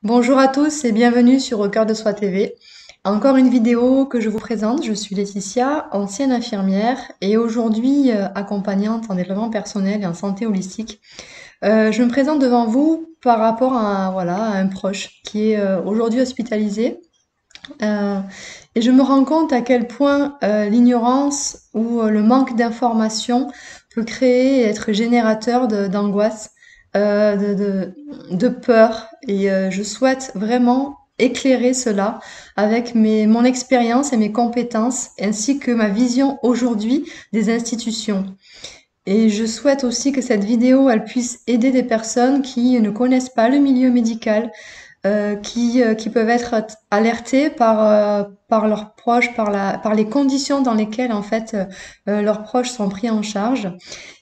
Bonjour à tous et bienvenue sur Au cœur de soi TV. Encore une vidéo que je vous présente. Je suis Laetitia, ancienne infirmière et aujourd'hui accompagnante en développement personnel et en santé holistique. Je me présente devant vous par rapport à un proche qui est aujourd'hui hospitalisé. Euh, et je me rends compte à quel point l'ignorance ou le manque d'information peut créer et être générateur d'angoisse, de peur. Et je souhaite vraiment éclairer cela avec mon expérience et mes compétences, ainsi que ma vision aujourd'hui des institutions. Et je souhaite aussi que cette vidéo, elle puisse aider des personnes qui ne connaissent pas le milieu médical, qui peuvent être alertés par leurs proches, par les conditions dans lesquelles en fait leurs proches sont pris en charge,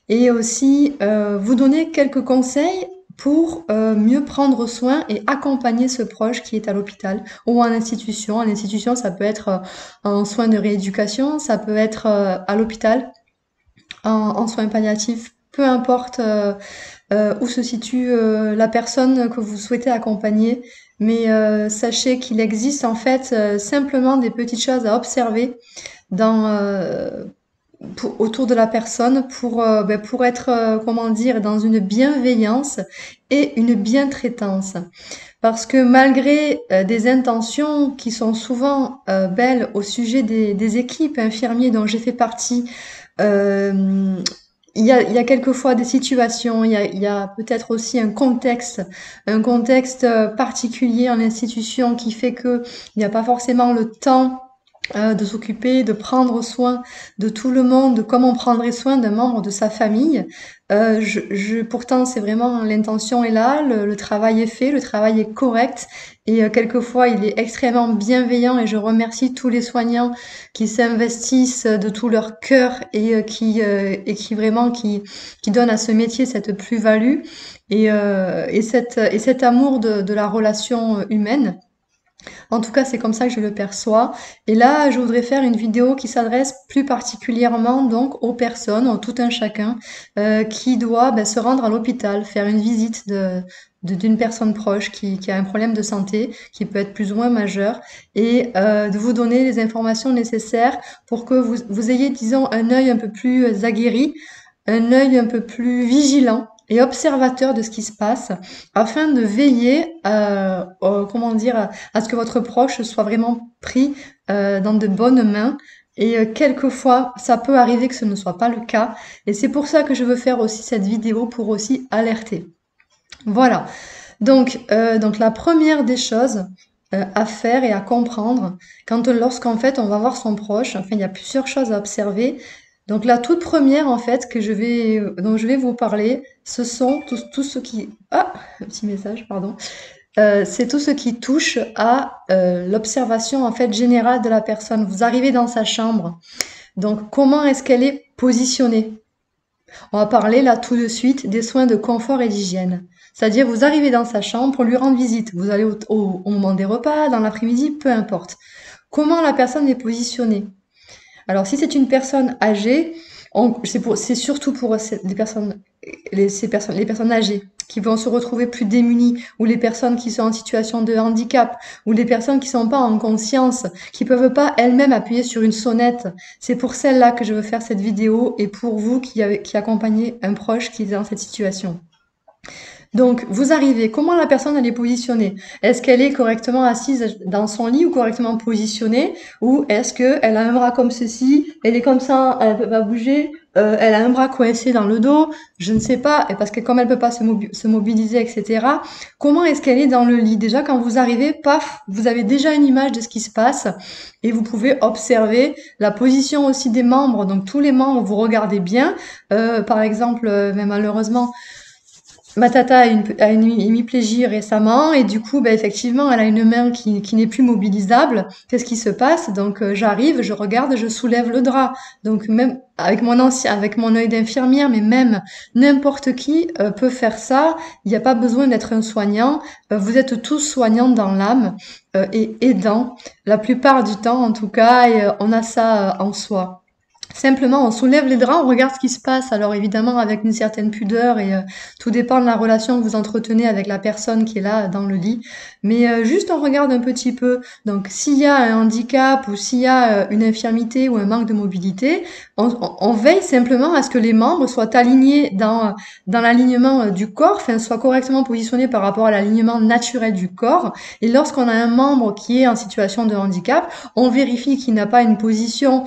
et aussi vous donner quelques conseils pour mieux prendre soin et accompagner ce proche qui est à l'hôpital ou en institution. En institution, ça peut être en soins de rééducation, ça peut être à l'hôpital, en soins palliatifs, peu importe où se situe la personne que vous souhaitez accompagner. Mais sachez qu'il existe en fait simplement des petites choses à observer dans, autour de la personne pour être, comment dire, dans une bienveillance et une bientraitance. Parce que malgré des intentions qui sont souvent belles au sujet des équipes infirmiers dont j'ai fait partie, euh, il y a quelquefois des situations, il y a peut-être aussi un contexte particulier en institution qui fait que il n'y a pas forcément le temps de s'occuper, de prendre soin de tout le monde, comme on prendrait soin d'un membre de sa famille. Pourtant, c'est vraiment l'intention est là, le travail est fait, le travail est correct, et quelquefois il est extrêmement bienveillant. Et je remercie tous les soignants qui s'investissent de tout leur cœur et qui vraiment qui donnent à ce métier cette plus-value et cet amour de la relation humaine. En tout cas, c'est comme ça que je le perçois. Et là, je voudrais faire une vidéo qui s'adresse plus particulièrement donc aux personnes, au tout un chacun, qui doit se rendre à l'hôpital, faire une visite d'une personne proche qui a un problème de santé, qui peut être plus ou moins majeur, et de vous donner les informations nécessaires pour que vous ayez, disons, un œil un peu plus aguerri, un œil un peu plus vigilant et observateur de ce qui se passe, afin de veiller, comment dire, à ce que votre proche soit vraiment pris dans de bonnes mains. Et quelquefois, ça peut arriver que ce ne soit pas le cas. Et c'est pour ça que je veux faire aussi cette vidéo, pour aussi alerter. Voilà. Donc la première des choses à faire et à comprendre, lorsqu'en fait on va voir son proche, enfin il y a plusieurs choses à observer. Donc la toute première en fait dont je vais vous parler, ce sont tout ce qui... Ah, un petit message, pardon. C'est tout ce qui touche à l'observation en fait générale de la personne. Vous arrivez dans sa chambre, donc comment est-ce qu'elle est positionnée? On va parler là tout de suite des soins de confort et d'hygiène. C'est-à-dire, vous arrivez dans sa chambre pour lui rendre visite. Vous allez au moment des repas, dans l'après-midi, peu importe. Comment la personne est positionnée? Alors, si c'est une personne âgée, c'est surtout pour les personnes âgées qui vont se retrouver plus démunies, ou les personnes qui sont en situation de handicap, ou les personnes qui sont pas en conscience, qui peuvent pas elles-mêmes appuyer sur une sonnette. C'est pour celles-là que je veux faire cette vidéo, et pour vous qui accompagnez un proche qui est dans cette situation. Donc, vous arrivez, comment la personne elle est positionnée? Est-ce qu'elle est correctement assise dans son lit ou correctement positionnée? Ou est-ce qu'elle a un bras comme ceci, elle est comme ça, elle peut pas bouger, elle a un bras coincé dans le dos, je ne sais pas, et parce que comme elle peut pas se mobiliser, etc. Comment est-ce qu'elle est dans le lit? Déjà, quand vous arrivez, paf, vous avez déjà une image de ce qui se passe, et vous pouvue observer la position aussi des membres. Donc, tous les membres, vous regardez bien. Par exemple, mais malheureusement, ma tata a une hémiplégie récemment, et du coup, effectivement, elle a une main qui n'est plus mobilisable. Qu'est-ce qui se passe? Donc, j'arrive, je regarde, je soulève le drap. Donc, même avec mon œil d'infirmière, mais même n'importe qui peut faire ça. Il n'y a pas besoin d'être un soignant. Vous êtes tous soignants dans l'âme et aidants, la plupart du temps en tout cas, et on a ça en soi. Simplement, on soulève les draps, on regarde ce qui se passe. Alors évidemment, avec une certaine pudeur et tout dépend de la relation que vous entretenez avec la personne qui est là dans le lit. Mais juste on regarde un petit peu. Donc s'il y a un handicap ou s'il y a une infirmité ou un manque de mobilité, on veille simplement à ce que les membres soient alignés dans l'alignement du corps, enfin soient correctement positionnés par rapport à l'alignement naturel du corps. Et lorsqu'on a un membre qui est en situation de handicap, on vérifie qu'il n'a pas une position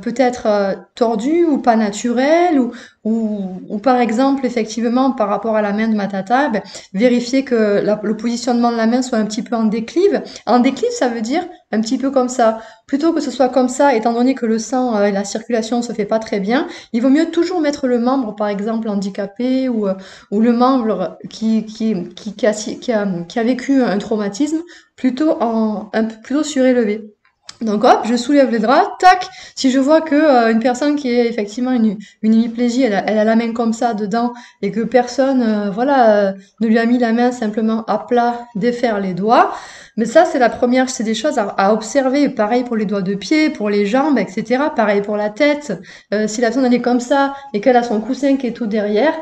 peut-être tordu ou pas naturel ou par exemple effectivement par rapport à la main de ma tata, vérifier que le positionnement de la main soit un petit peu en déclive. En déclive, ça veut dire un petit peu comme ça. Plutôt que ce soit comme ça, étant donné que le sang et la circulation se fait pas très bien, il vaut mieux toujours mettre le membre, par exemple handicapé ou le membre qui a vécu un traumatisme, plutôt un peu plutôt surélevé. Donc hop, je soulève les draps, tac. Si je vois que une personne qui est effectivement une hémiplégie, elle a la main comme ça dedans et que personne, ne lui a mis la main simplement à plat, défaire les doigts. Mais ça, c'est la première, c'est des choses à observer. Pareil pour les doigts de pied, pour les jambes, etc. Pareil pour la tête. Si la personne elle est comme ça et qu'elle a son coussin qui est tout derrière,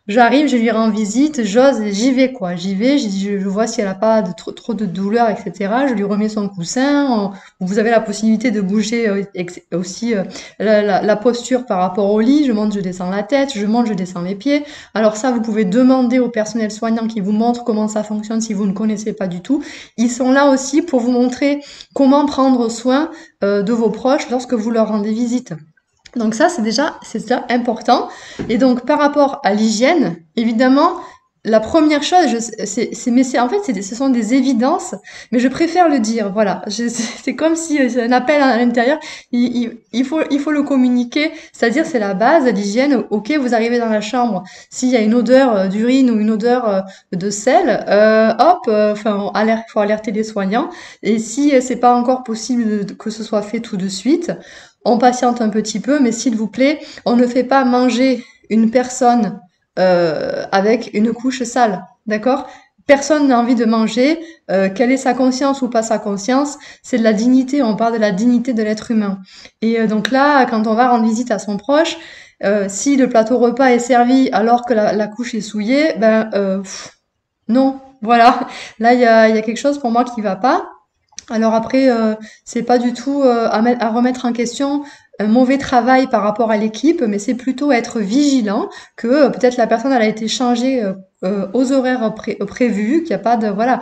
j'arrive, je lui rends visite, j'ose et j'y vais quoi. J'y vais, je vois si elle a pas trop de douleur, etc. Je lui remets son coussin. Vous avez la possibilité de bouger aussi la posture par rapport au lit. Je monte, je descends la tête, je monte, je descends les pieds. Alors ça, vous pouvez demander au personnel soignant qui vous montre comment ça fonctionne si vous ne connaissez pas du tout. Ils sont là aussi pour vous montrer comment prendre soin de vos proches lorsque vous leur rendez visite. Donc ça, c'est déjà important. Et donc, par rapport à l'hygiène, évidemment, la première chose, ce sont des évidences, mais je préfère le dire. Voilà, c'est comme si c'est un appel à l'intérieur. Il faut le communiquer. C'est-à-dire, c'est la base de l'hygiène. Ok, vous arrivez dans la chambre, s'il y a une odeur d'urine ou une odeur de sel, faut alerter les soignants. Et si c'est pas encore possible que ce soit fait tout de suite, on patiente un petit peu, mais s'il vous plaît, on ne fait pas manger une personne avec une couche sale, d'accord? Personne n'a envie de manger, quelle est sa conscience ou pas sa conscience, c'est de la dignité, on parle de la dignité de l'être humain. Et donc là, quand on va rendre visite à son proche, si le plateau repas est servi alors que la couche est souillée, non, voilà. Là, il y a quelque chose pour moi qui va pas. Alors après, c'est pas du tout à remettre en question un mauvais travail par rapport à l'équipe, mais c'est plutôt être vigilant que peut-être la personne elle a été changée aux horaires prévus, qu'il n'y a pas de voilà,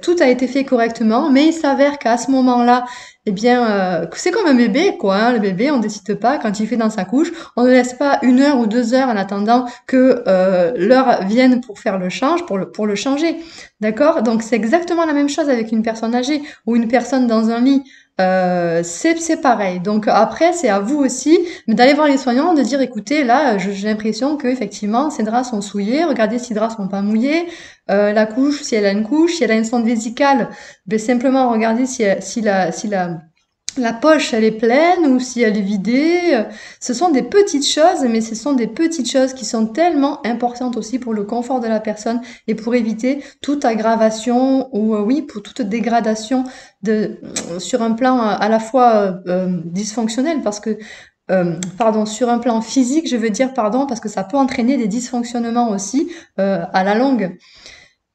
tout a été fait correctement, mais il s'avère qu'à ce moment-là, eh bien, c'est comme un bébé quoi. Hein, le bébé, on décide pas quand il fait dans sa couche, on ne laisse pas 1 heure ou 2 heures en attendant que l'heure vienne pour faire le change, pour le changer. D'accord? Donc c'est exactement la même chose avec une personne âgée ou une personne dans un lit. C'est pareil. Donc après, c'est à vous aussi d'aller voir les soignants, de dire écoutez, là, j'ai l'impression que effectivement ces draps sont souillés. Regardez si les draps sont pas mouillés. La couche, si elle a une couche, si elle a une sonde vésicale, simplement regardez si la poche, elle est pleine ou si elle est vidée. Ce sont des petites choses, mais ce sont des petites choses qui sont tellement importantes aussi pour le confort de la personne et pour éviter toute aggravation ou pour toute dégradation sur un plan à la fois dysfonctionnel parce que sur un plan physique, je veux dire parce que ça peut entraîner des dysfonctionnements aussi à la longue.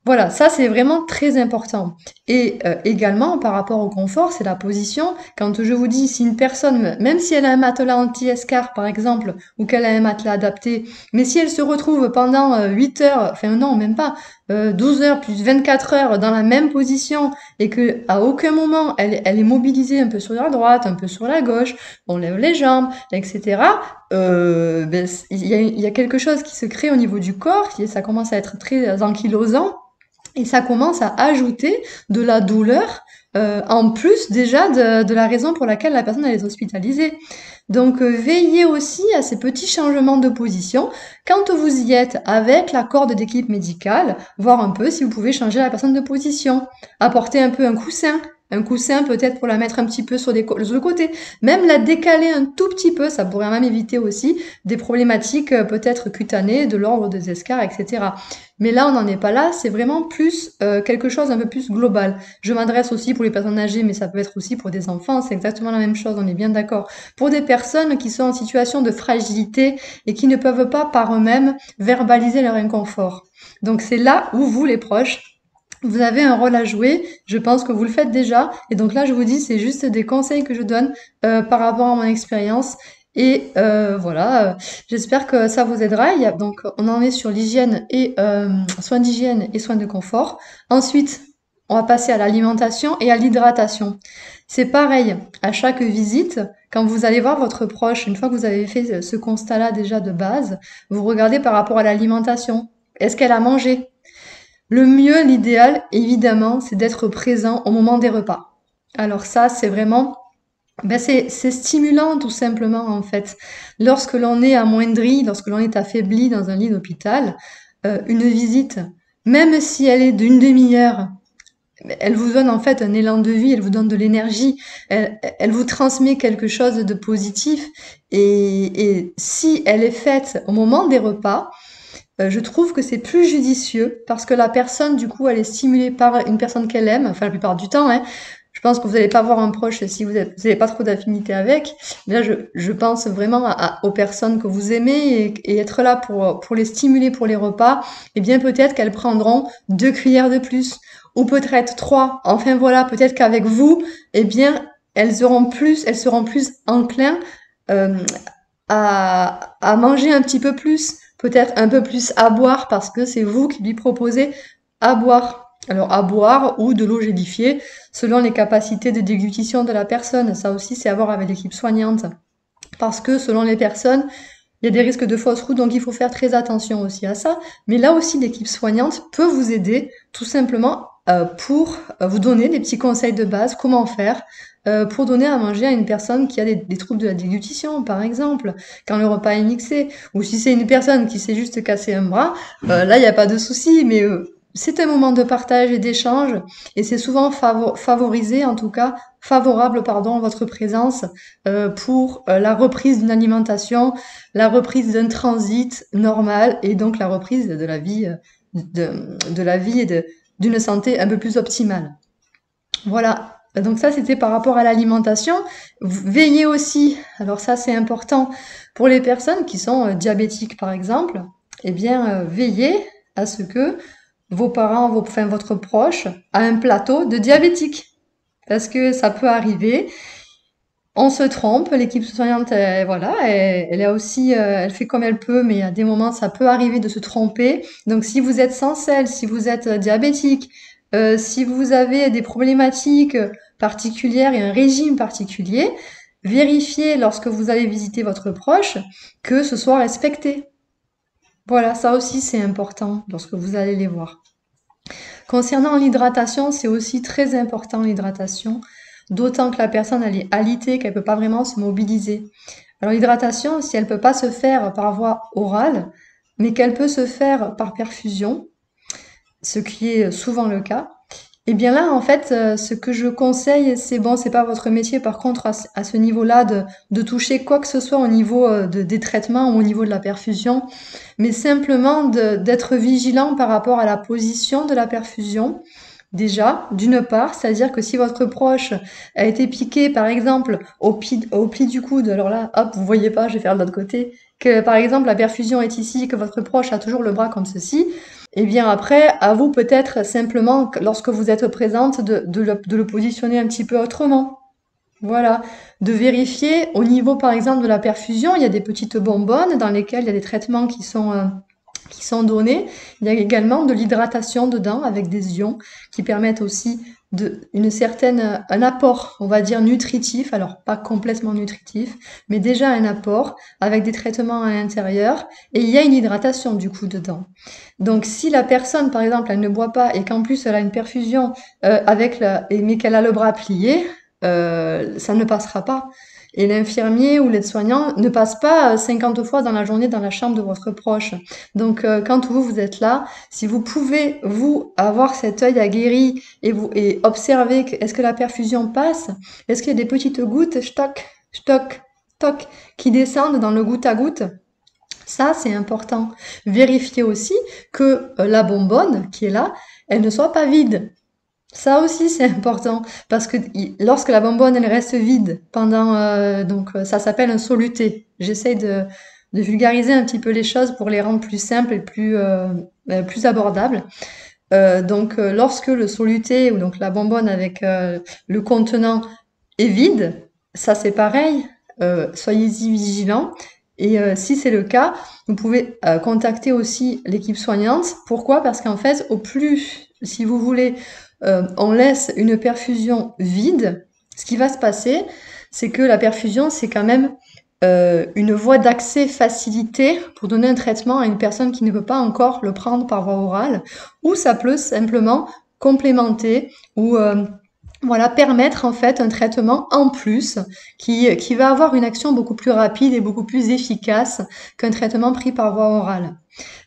Voilà, ça c'est vraiment très important. Et également, par rapport au confort, c'est la position. Quand je vous dis, si une personne, même si elle a un matelas anti-escar par exemple, ou qu'elle a un matelas adapté, mais si elle se retrouve pendant 8 heures, enfin non, même pas, 12 heures plus 24 heures dans la même position, et que à aucun moment elle est mobilisée un peu sur la droite, un peu sur la gauche, on lève les jambes, etc., il y a quelque chose qui se crée au niveau du corps, ça commence à être très ankylosant, et ça commence à ajouter de la douleur en plus déjà de la raison pour laquelle la personne elle est hospitalisée. Donc veillez aussi à ces petits changements de position quand vous y êtes avec la corde d'équipe médicale, voir un peu si vous pouvez changer la personne de position, apporter un peu un un coussin peut-être pour la mettre un petit peu sur le côté, même la décaler un tout petit peu, ça pourrait même éviter aussi des problématiques peut-être cutanées, de l'ordre des escarres, etc. Mais là, on n'en est pas là, c'est vraiment plus quelque chose un peu plus global. Je m'adresse aussi pour les personnes âgées, mais ça peut être aussi pour des enfants, c'est exactement la même chose, on est bien d'accord. Pour des personnes qui sont en situation de fragilité et qui ne peuvent pas par eux-mêmes verbaliser leur inconfort. Donc c'est là où vous, les proches, vous avez un rôle à jouer, je pense que vous le faites déjà, et donc là je vous dis, c'est juste des conseils que je donne par rapport à mon expérience, et voilà, j'espère que ça vous aidera. Donc on en est sur l'hygiène et soins d'hygiène et soins de confort. Ensuite, on va passer à l'alimentation et à l'hydratation. C'est pareil, à chaque visite, quand vous allez voir votre proche, une fois que vous avez fait ce constat-là déjà de base, vous regardez par rapport à l'alimentation. Est-ce qu'elle a mangé? Le mieux, l'idéal, évidemment, c'est d'être présent au moment des repas. Alors ça, c'est vraiment, c'est stimulant tout simplement en fait. Lorsque l'on est amoindri, lorsque l'on est affaibli dans un lit d'hôpital, une visite, même si elle est d'une demi-heure, elle vous donne en fait un élan de vie, elle vous donne de l'énergie, elle vous transmet quelque chose de positif. Et si elle est faite au moment des repas, je trouve que c'est plus judicieux parce que la personne, du coup, elle est stimulée par une personne qu'elle aime, enfin la plupart du temps, hein. Je pense que vous n'allez pas voir un proche si vous n'avez pas trop d'affinité avec. Mais là, je pense vraiment aux personnes que vous aimez et être là pour les stimuler pour les repas. Et bien peut-être qu'elles prendront 2 cuillères de plus ou peut-être 3. Enfin voilà, peut-être qu'avec vous, eh bien, elles seront plus enclins euh, à manger un petit peu plus, peut-être un peu plus à boire parce que c'est vous qui lui proposez à boire. Alors à boire ou de l'eau gélifiée selon les capacités de déglutition de la personne. Ça aussi, c'est à voir avec l'équipe soignante. Parce que selon les personnes, il y a des risques de fausse route, donc il faut faire très attention aussi à ça. Mais là aussi, l'équipe soignante peut vous aider tout simplement pour vous donner des petits conseils de base, comment faire pour donner à manger à une personne qui a des troubles de la déglutition, par exemple, quand le repas est mixé. Ou si c'est une personne qui s'est juste cassé un bras, là, il n'y a pas de souci, mais c'est un moment de partage et d'échange, et c'est souvent favorisé, en tout cas, favorable, pardon, votre présence pour la reprise d'une alimentation, la reprise d'un transit normal, et donc la reprise de la vie, de la vie et d'une santé un peu plus optimale. Voilà. Donc ça, c'était par rapport à l'alimentation. Veillez aussi, alors ça c'est important, pour les personnes qui sont diabétiques par exemple, eh bien veillez à ce que vos parents, enfin votre proche, a un plateau de diabétiques. Parce que ça peut arriver, on se trompe, l'équipe soignante, voilà, elle a aussi, elle fait comme elle peut, mais à des moments, ça peut arriver de se tromper. Donc, si vous êtes sans sel, si vous êtes diabétique, si vous avez des problématiques particulières et un régime particulier, vérifiez lorsque vous allez visiter votre proche que ce soit respecté. Voilà, ça aussi, c'est important lorsque vous allez les voir. Concernant l'hydratation, c'est aussi très important l'hydratation, d'autant que la personne elle est alitée, qu'elle peut pas vraiment se mobiliser. Alors l'hydratation, si elle peut pas se faire par voie orale, mais qu'elle peut se faire par perfusion, ce qui est souvent le cas, et bien là, en fait, ce que je conseille, c'est bon, c'est pas votre métier, par contre, à ce niveau-là, de toucher quoi que ce soit au niveau des traitements ou au niveau de la perfusion, mais simplement d'être vigilant par rapport à la position de la perfusion. Déjà, d'une part, c'est-à-dire que si votre proche a été piqué, par exemple, au pli du coude, alors là, hop, vous voyez pas, je vais faire de l'autre côté, que par exemple la perfusion est ici, que votre proche a toujours le bras comme ceci, et bien après, à vous peut-être simplement, lorsque vous êtes présente, de le positionner un petit peu autrement. Voilà, de vérifier au niveau par exemple de la perfusion, il y a des petites bonbonnes dans lesquelles il y a des traitements qui sont donnés. Il y a également de l'hydratation dedans avec des ions qui permettent aussi un apport, on va dire, nutritif, alors pas complètement nutritif, mais déjà un apport avec des traitements à l'intérieur et il y a une hydratation du coup dedans. Donc si la personne, par exemple, elle ne boit pas et qu'en plus elle a une perfusion mais qu'elle a le bras plié, ça ne passera pas. Et l'infirmier ou l'aide-soignant ne passe pas 50 fois dans la journée dans la chambre de votre proche. Donc, quand vous êtes là, si vous pouvez, vous, avoir cet œil aguerri et observer est-ce que la perfusion passe, est-ce qu'il y a des petites gouttes, stoc, stoc, stoc, qui descendent dans le goutte à goutte, ça, c'est important. Vérifiez aussi que la bonbonne qui est là, elle ne soit pas vide. Ça aussi, c'est important parce que lorsque la bonbonne elle reste vide pendant ça s'appelle un soluté. J'essaie de vulgariser un petit peu les choses pour les rendre plus simples et plus abordables. Lorsque le soluté ou donc la bonbonne avec le contenant est vide, ça c'est pareil. Soyez-y vigilants. Et si c'est le cas, vous pouvez contacter aussi l'équipe soignante. Pourquoi? Parce qu'en fait, au plus, si vous voulez, on laisse une perfusion vide, ce qui va se passer, c'est que la perfusion, c'est quand même une voie d'accès facilitée pour donner un traitement à une personne qui ne peut pas encore le prendre par voie orale, ou ça peut simplement complémenter ou voilà, permettre en fait un traitement en plus qui va avoir une action beaucoup plus rapide et beaucoup plus efficace qu'un traitement pris par voie orale.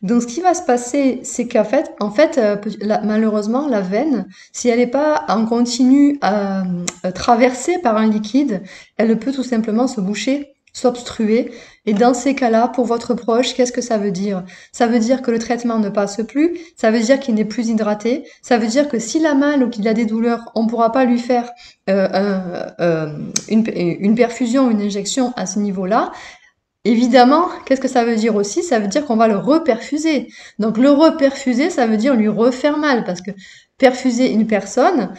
Donc, ce qui va se passer, c'est qu'en fait, malheureusement, la veine, si elle n'est pas en continu traversée par un liquide, elle peut tout simplement se boucher, s'obstruer. Et dans ces cas-là, pour votre proche, qu'est-ce que ça veut dire? Ça veut dire que le traitement ne passe plus, ça veut dire qu'il n'est plus hydraté, ça veut dire que s'il a mal ou qu'il a des douleurs, on ne pourra pas lui faire une perfusion, une injection à ce niveau-là. Évidemment, qu'est-ce que ça veut dire aussi? Ça veut dire qu'on va le reperfuser. Donc le reperfuser, ça veut dire lui refaire mal, parce que perfuser une personne,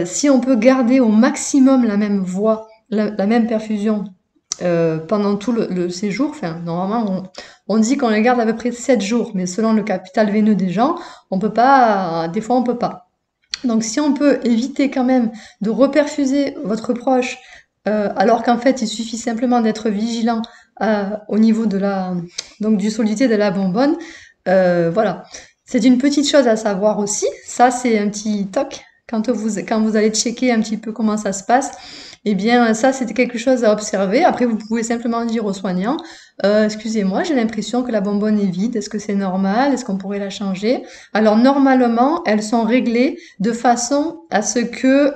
si on peut garder au maximum la même voie, la même perfusion pendant tout le séjour, enfin normalement on dit qu'on les garde à peu près 7 jours, mais selon le capital veineux des gens, on peut pas, des fois on peut pas. Donc si on peut éviter quand même de reperfuser votre proche, alors qu'en fait il suffit simplement d'être vigilant au niveau du soluté de la bonbonne, voilà. C'est une petite chose à savoir aussi, ça c'est un petit toc, quand vous allez checker un petit peu comment ça se passe, eh bien ça c'était quelque chose à observer. Après vous pouvez simplement dire aux soignants, excusez-moi, j'ai l'impression que la bonbonne est vide, est-ce que c'est normal, est-ce qu'on pourrait la changer? Alors normalement elles sont réglées de façon à ce que,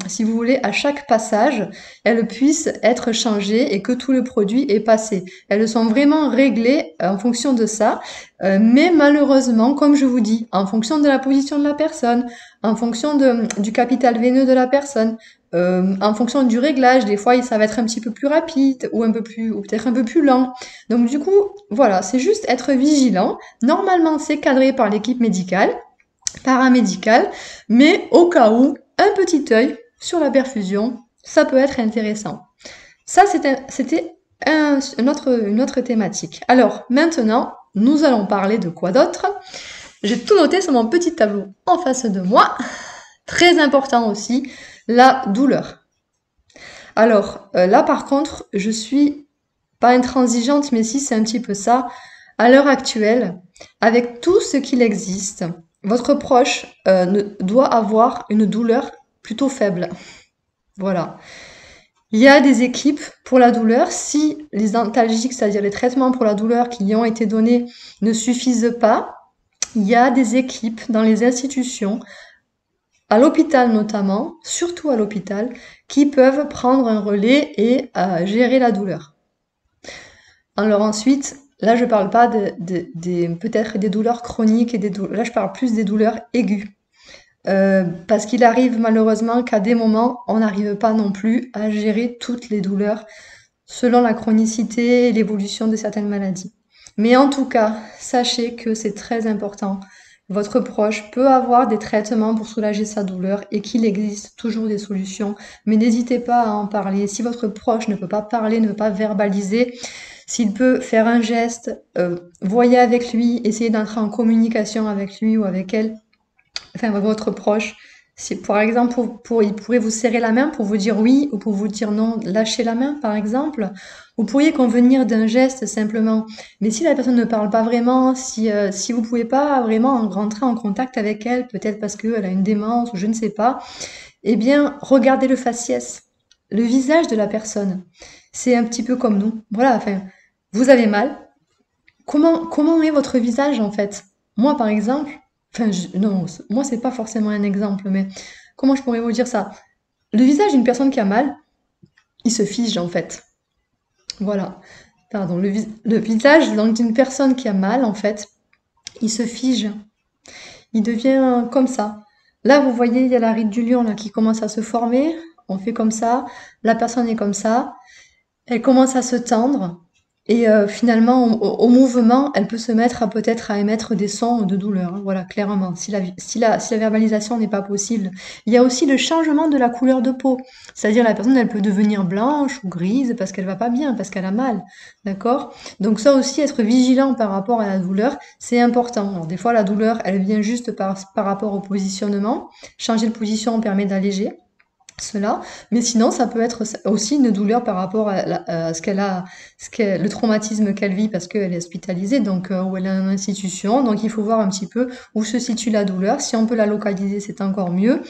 si vous voulez, à chaque passage, elles puissent être changées et que tout le produit est passé. Elles sont vraiment réglées en fonction de ça, mais malheureusement, comme je vous dis, en fonction de la position de la personne, en fonction du capital veineux de la personne, en fonction du réglage, des fois ça va être un petit peu plus rapide ou peut-être un peu plus lent. Donc du coup, voilà, c'est juste être vigilant. Normalement, c'est cadré par l'équipe médicale, paramédicale, mais au cas où, un petit œil sur la perfusion, ça peut être intéressant. Ça, c'était une autre thématique. Alors, maintenant, nous allons parler de quoi d'autre? J'ai tout noté sur mon petit tableau en face de moi. Très important aussi, la douleur. Alors, là, par contre, je suis pas intransigeante, mais si, c'est un petit peu ça. À l'heure actuelle, avec tout ce qu'il existe, votre proche doit avoir une douleur plutôt faible. Voilà. Il y a des équipes pour la douleur. Si les antalgiques, c'est-à-dire les traitements pour la douleur qui y ont été donnés, ne suffisent pas, il y a des équipes dans les institutions, à l'hôpital notamment, surtout à l'hôpital, qui peuvent prendre un relais et gérer la douleur. Alors ensuite, là je parle pas peut-être des douleurs chroniques, là je parle plus des douleurs aiguës. Parce qu'il arrive malheureusement qu'à des moments, on n'arrive pas non plus à gérer toutes les douleurs selon la chronicité et l'évolution de certaines maladies. Mais en tout cas, sachez que c'est très important. Votre proche peut avoir des traitements pour soulager sa douleur et qu'il existe toujours des solutions. Mais n'hésitez pas à en parler. Si votre proche ne peut pas parler, ne peut pas verbaliser, s'il peut faire un geste, voyez avec lui, essayez d'entrer en communication avec lui ou avec elle, enfin votre proche. Si, par exemple, il pourrait vous serrer la main pour vous dire oui ou pour vous dire non, lâchez la main par exemple. Vous pourriez convenir d'un geste simplement. Mais si la personne ne parle pas vraiment, si vous pouvez pas vraiment rentrer en contact avec elle, peut-être parce qu'elle a une démence ou je ne sais pas, eh bien regardez le faciès, le visage de la personne. c'est un petit peu comme nous. Voilà, enfin, vous avez mal. Comment est votre visage en fait? Moi, par exemple, enfin, non, moi, c'est pas forcément un exemple, mais comment je pourrais vous dire ça? Le visage d'une personne qui a mal, il se fige en fait. Voilà. Pardon, le visage donc d'une personne qui a mal, en fait, il se fige. Il devient comme ça. Là, vous voyez, il y a la ride du lion là qui commence à se former. On fait comme ça. La personne est comme ça. Elle commence à se tendre et finalement, au mouvement, elle peut se mettre à peut-être à émettre des sons de douleur, hein, voilà, clairement, si la verbalisation n'est pas possible. Il y a aussi le changement de la couleur de peau, c'est-à-dire la personne, elle peut devenir blanche ou grise parce qu'elle va pas bien, parce qu'elle a mal, d'accord? Donc ça aussi, être vigilant par rapport à la douleur, c'est important. Alors, des fois, la douleur, elle vient juste par rapport au positionnement. Changer de position permet d'alléger cela, mais sinon ça peut être aussi une douleur par rapport à ce qu'elle a, le traumatisme qu'elle vit parce qu'elle est hospitalisée, donc ou elle est en institution, donc il faut voir un petit peu où se situe la douleur. Si on peut la localiser, c'est encore mieux.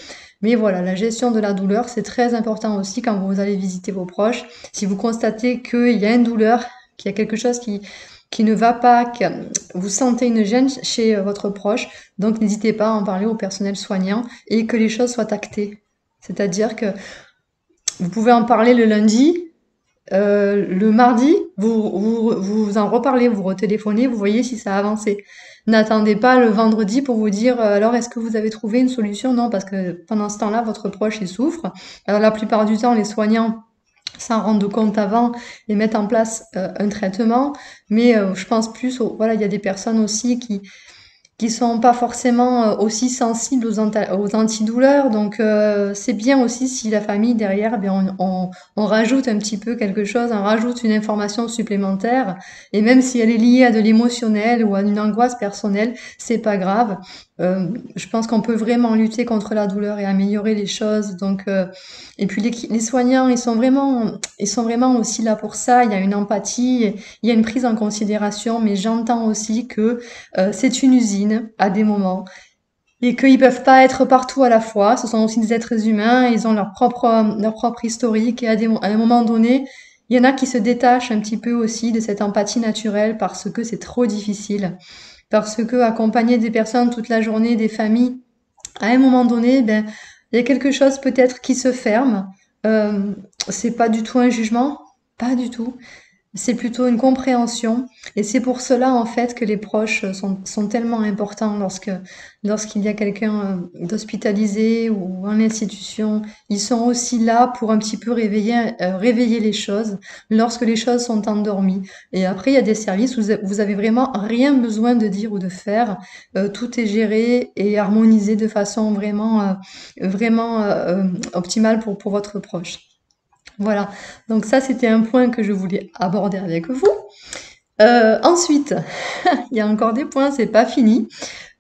Mais voilà, la gestion de la douleur, c'est très important aussi quand vous allez visiter vos proches. Si vous constatez qu'il y a une douleur, qu'il y a quelque chose qui ne va pas, que vous sentez une gêne chez votre proche, donc n'hésitez pas à en parler au personnel soignant et que les choses soient actées. C'est-à-dire que vous pouvez en parler le lundi, le mardi, vous en reparlez, vous retéléphonez, vous voyez si ça a avancé. N'attendez pas le vendredi pour vous dire alors est-ce que vous avez trouvé une solution? Non, parce que pendant ce temps-là, votre proche il souffre. Alors la plupart du temps, les soignants s'en rendent compte avant et mettent en place un traitement, mais je pense plus, voilà, il y a des personnes aussi qui sont pas forcément aussi sensibles aux antidouleurs. Donc c'est bien aussi si la famille derrière, eh on rajoute un petit peu quelque chose, on rajoute une information supplémentaire. Et même si elle est liée à de l'émotionnel ou à une angoisse personnelle, c'est pas grave. Je pense qu'on peut vraiment lutter contre la douleur et améliorer les choses. Donc et puis les soignants, ils sont vraiment aussi là pour ça. Il y a une empathie, il y a une prise en considération, mais j'entends aussi que c'est une usine à des moments et qu'ils peuvent pas être partout à la fois. Ce sont aussi des êtres humains, ils ont leur propre historique et à un moment donné, il y en a qui se détachent un petit peu aussi de cette empathie naturelle parce que c'est trop difficile. Parce que accompagner des personnes toute la journée, des familles, à un moment donné, ben, il y a quelque chose peut-être qui se ferme. Euh, c'est pas du tout un jugement, pas du tout. C'est plutôt une compréhension et c'est pour cela en fait que les proches sont tellement importants lorsqu'il y a quelqu'un d'hospitalisé ou en institution. Ils sont aussi là pour un petit peu réveiller les choses lorsque les choses sont endormies. Et après, il y a des services où vous avez vraiment rien besoin de dire ou de faire. Tout est géré et harmonisé de façon vraiment optimale pour votre proche. Voilà, donc ça c'était un point que je voulais aborder avec vous. Ensuite, il y a encore des points, c'est pas fini.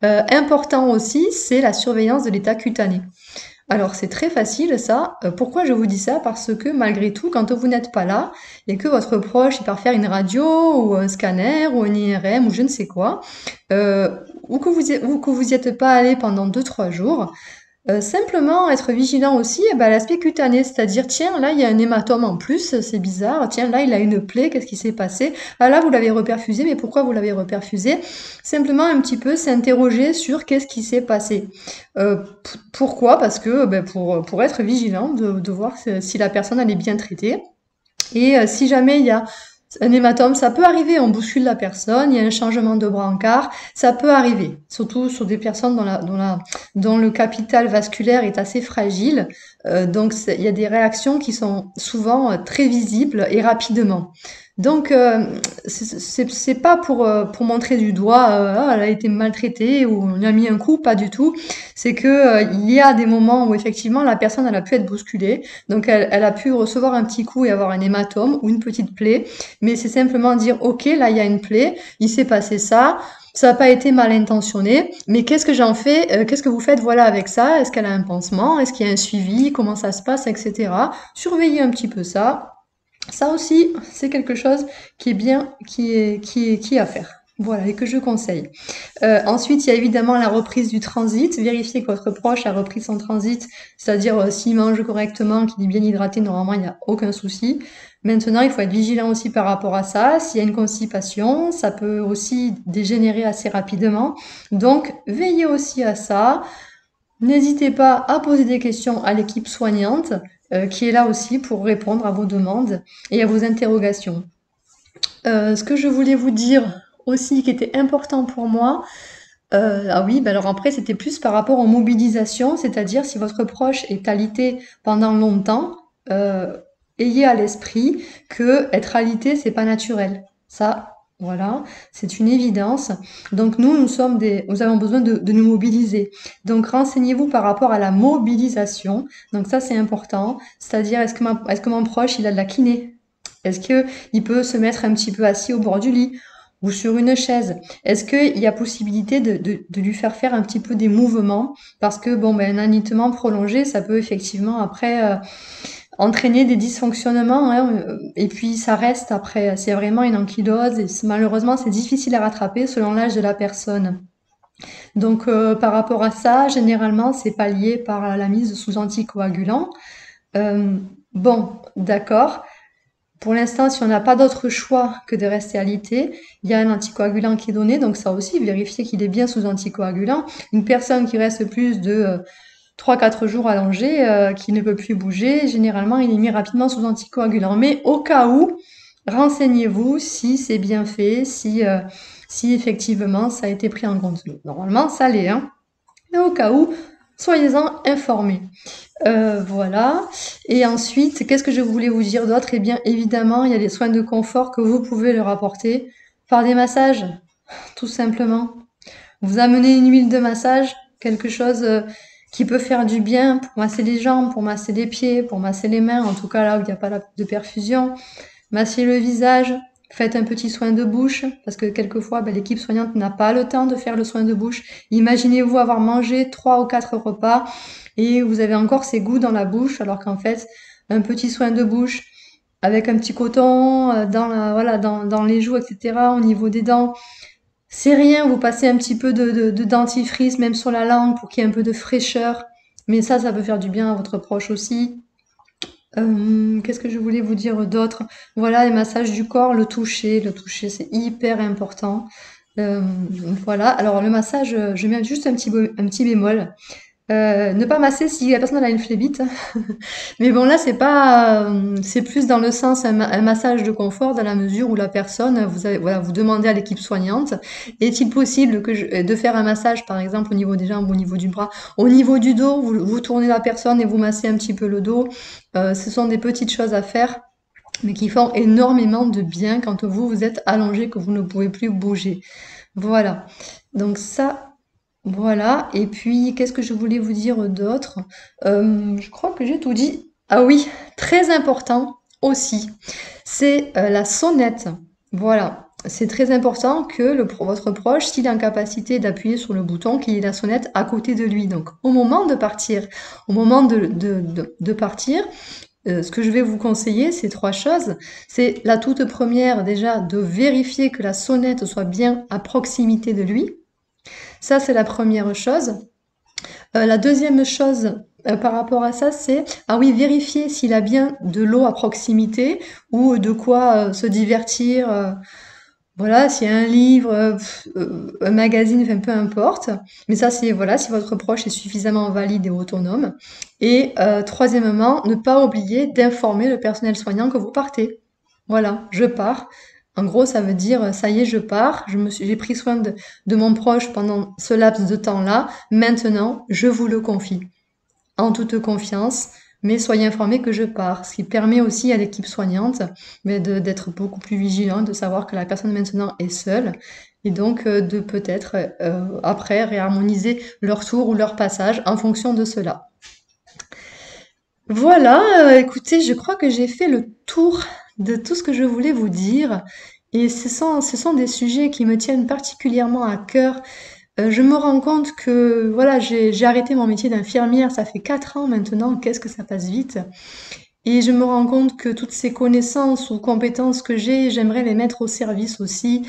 Important aussi, c'est la surveillance de l'état cutané. Alors c'est très facile ça. Pourquoi je vous dis ça? Parce que malgré tout, quand vous n'êtes pas là et que votre proche il part faire une radio ou un scanner ou un IRM ou je ne sais quoi, ou que vous y êtes pas allé pendant 2-3 jours, simplement être vigilant aussi l'aspect cutané, c'est-à-dire tiens là il y a un hématome en plus, c'est bizarre, tiens là il a une plaie, qu'est-ce qui s'est passé? Ah là vous l'avez reperfusé, mais pourquoi vous l'avez reperfusé? Simplement un petit peu s'interroger sur qu'est-ce qui s'est passé. Pourquoi? Parce que pour être vigilant, de voir si la personne elle est bien traitée. Et si jamais il y a un hématome, ça peut arriver, on bouscule la personne, il y a un changement de brancard, ça peut arriver, surtout sur des personnes dont le capital vasculaire est assez fragile. Donc il y a des réactions qui sont souvent très visibles et rapidement. Donc c'est pas pour montrer du doigt, ah, elle a été maltraitée ou on lui a mis un coup, pas du tout. C'est que il y a des moments où effectivement la personne elle a pu être bousculée, donc elle a pu recevoir un petit coup et avoir un hématome ou une petite plaie, mais c'est simplement dire ok là il y a une plaie, il s'est passé ça. Ça n'a pas été mal intentionné, mais qu'est-ce que j'en fais? Qu'est-ce que vous faites voilà avec ça? Est-ce qu'elle a un pansement? Est-ce qu'il y a un suivi? Comment ça se passe, etc. Surveillez un petit peu ça. Ça aussi, c'est quelque chose qui est bien, qui est à faire. Voilà, et que je conseille. Ensuite, il y a évidemment la reprise du transit. Vérifiez que votre proche a repris son transit, c'est-à-dire s'il mange correctement, qu'il est bien hydraté, normalement, il n'y a aucun souci. Maintenant, il faut être vigilant aussi par rapport à ça. S'il y a une constipation, ça peut aussi dégénérer assez rapidement. Donc, veillez aussi à ça. N'hésitez pas à poser des questions à l'équipe soignante, qui est là aussi pour répondre à vos demandes et à vos interrogations. Ce que je voulais vous dire aussi, qui était important pour moi, ah oui, bah alors après, c'était plus par rapport aux mobilisations, c'est-à-dire si votre proche est alité pendant longtemps, ayez à l'esprit que être alité, c'est pas naturel. Ça, voilà, c'est une évidence. Donc nous avons besoin de nous mobiliser. Donc renseignez-vous par rapport à la mobilisation. Donc ça, c'est important. C'est-à-dire, est-ce que mon proche, il a de la kiné? Est-ce que il peut se mettre un petit peu assis au bord du lit ou sur une chaise? Est-ce qu'il y a possibilité de lui faire un petit peu des mouvements? Parce que bon, ben, un alitement prolongé, ça peut effectivement après entraîner des dysfonctionnements, hein, et puis ça reste après. C'est vraiment une ankylose et malheureusement, c'est difficile à rattraper selon l'âge de la personne. Donc, par rapport à ça, généralement, c'est pallié par la mise sous anticoagulants. Euh, bon, d'accord. Pour l'instant, si on n'a pas d'autre choix que de rester alité, il y a un anticoagulant qui est donné, donc ça aussi, vérifier qu'il est bien sous anticoagulant. Une personne qui reste plus de 3-4 jours allongée, qui ne peut plus bouger, généralement, il est mis rapidement sous anticoagulant. Mais au cas où, renseignez-vous si c'est bien fait, si effectivement ça a été pris en compte. Normalement, ça l'est, hein. Mais au cas où, soyez-en informés. Voilà. Et ensuite, qu'est-ce que je voulais vous dire d'autre? Eh bien, évidemment, il y a des soins de confort que vous pouvez leur apporter par des massages, tout simplement. Vous amenez une huile de massage, quelque chose qui peut faire du bien pour masser les jambes, pour masser les pieds, pour masser les mains, en tout cas là où il n'y a pas de perfusion. Massez le visage, faites un petit soin de bouche, parce que quelquefois, ben, l'équipe soignante n'a pas le temps de faire le soin de bouche. Imaginez-vous avoir mangé 3 ou 4 repas et vous avez encore ces goûts dans la bouche, alors qu'en fait, un petit soin de bouche avec un petit coton voilà, dans les joues, etc., au niveau des dents, c'est rien, vous passez un petit peu de dentifrice, même sur la langue, pour qu'il y ait un peu de fraîcheur. Mais ça peut faire du bien à votre proche aussi. Qu'est-ce que je voulais vous dire d'autre? Voilà, les massages du corps, le toucher, c'est hyper important. Euh, voilà, alors le massage, je mets juste un petit bémol. Ne pas masser si la personne elle a une phlébite. Mais bon, là, c'est plus dans le sens un massage de confort dans la mesure où la personne, voilà, vous demandez à l'équipe soignante, est-il possible de faire un massage, par exemple, au niveau des jambes, au niveau du bras, au niveau du dos, vous tournez la personne et vous massez un petit peu le dos. Ce sont des petites choses à faire, mais qui font énormément de bien quand vous êtes allongé, que vous ne pouvez plus bouger. Voilà. Donc ça, voilà, et puis qu'est-ce que je voulais vous dire d'autre? Je crois que j'ai tout dit. Ah oui, très important aussi, c'est la sonnette. Voilà, c'est très important que votre proche, s'il est en capacité d'appuyer sur le bouton, qu'il ait la sonnette à côté de lui. Donc au moment de partir, de partir, ce que je vais vous conseiller, c'est 3 choses. C'est la toute première déjà de vérifier que la sonnette soit bien à proximité de lui. Ça, c'est la première chose. La deuxième chose par rapport à ça, c'est, ah oui, vérifier s'il a bien de l'eau à proximité ou de quoi se divertir. Voilà, s'il y a un livre, un magazine, enfin peu importe. Mais ça, c'est voilà, si votre proche est suffisamment valide et autonome. Et troisièmement, ne pas oublier d'informer le personnel soignant que vous partez. Voilà, je pars. En gros, ça veut dire, ça y est, je pars, j'ai pris soin de mon proche pendant ce laps de temps-là. Maintenant, je vous le confie. En toute confiance, mais soyez informés que je pars. Ce qui permet aussi à l'équipe soignante d'être beaucoup plus vigilant, de savoir que la personne maintenant est seule et donc de peut-être après réharmoniser leur tour ou leur passage en fonction de cela. Voilà, écoutez, je crois que j'ai fait le tour de tout ce que je voulais vous dire et ce sont des sujets qui me tiennent particulièrement à cœur. Je me rends compte que voilà, j'ai arrêté mon métier d'infirmière, ça fait 4 ans maintenant, qu'est-ce que ça passe vite. Et je me rends compte que toutes ces connaissances ou compétences que j'ai, j'aimerais les mettre au service aussi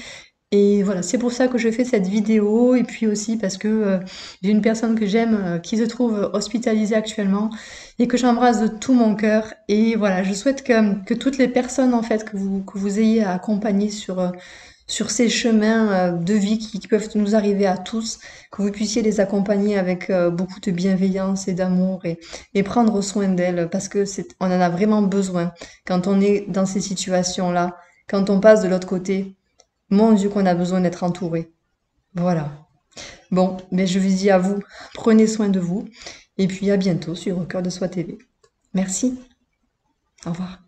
Et voilà, c'est pour ça que je fais cette vidéo et puis aussi parce que j'ai une personne que j'aime qui se trouve hospitalisée actuellement et que j'embrasse de tout mon cœur. Et voilà, je souhaite que toutes les personnes en fait que vous ayez à accompagner sur ces chemins de vie qui peuvent nous arriver à tous, que vous puissiez les accompagner avec beaucoup de bienveillance et d'amour et prendre soin d'elles parce que on en a vraiment besoin quand on est dans ces situations-là, quand on passe de l'autre côté. Mon Dieu, qu'on a besoin d'être entouré. Voilà. Bon, mais je vous dis à vous, prenez soin de vous et puis à bientôt sur Au cœur de Soi TV. Merci. Au revoir.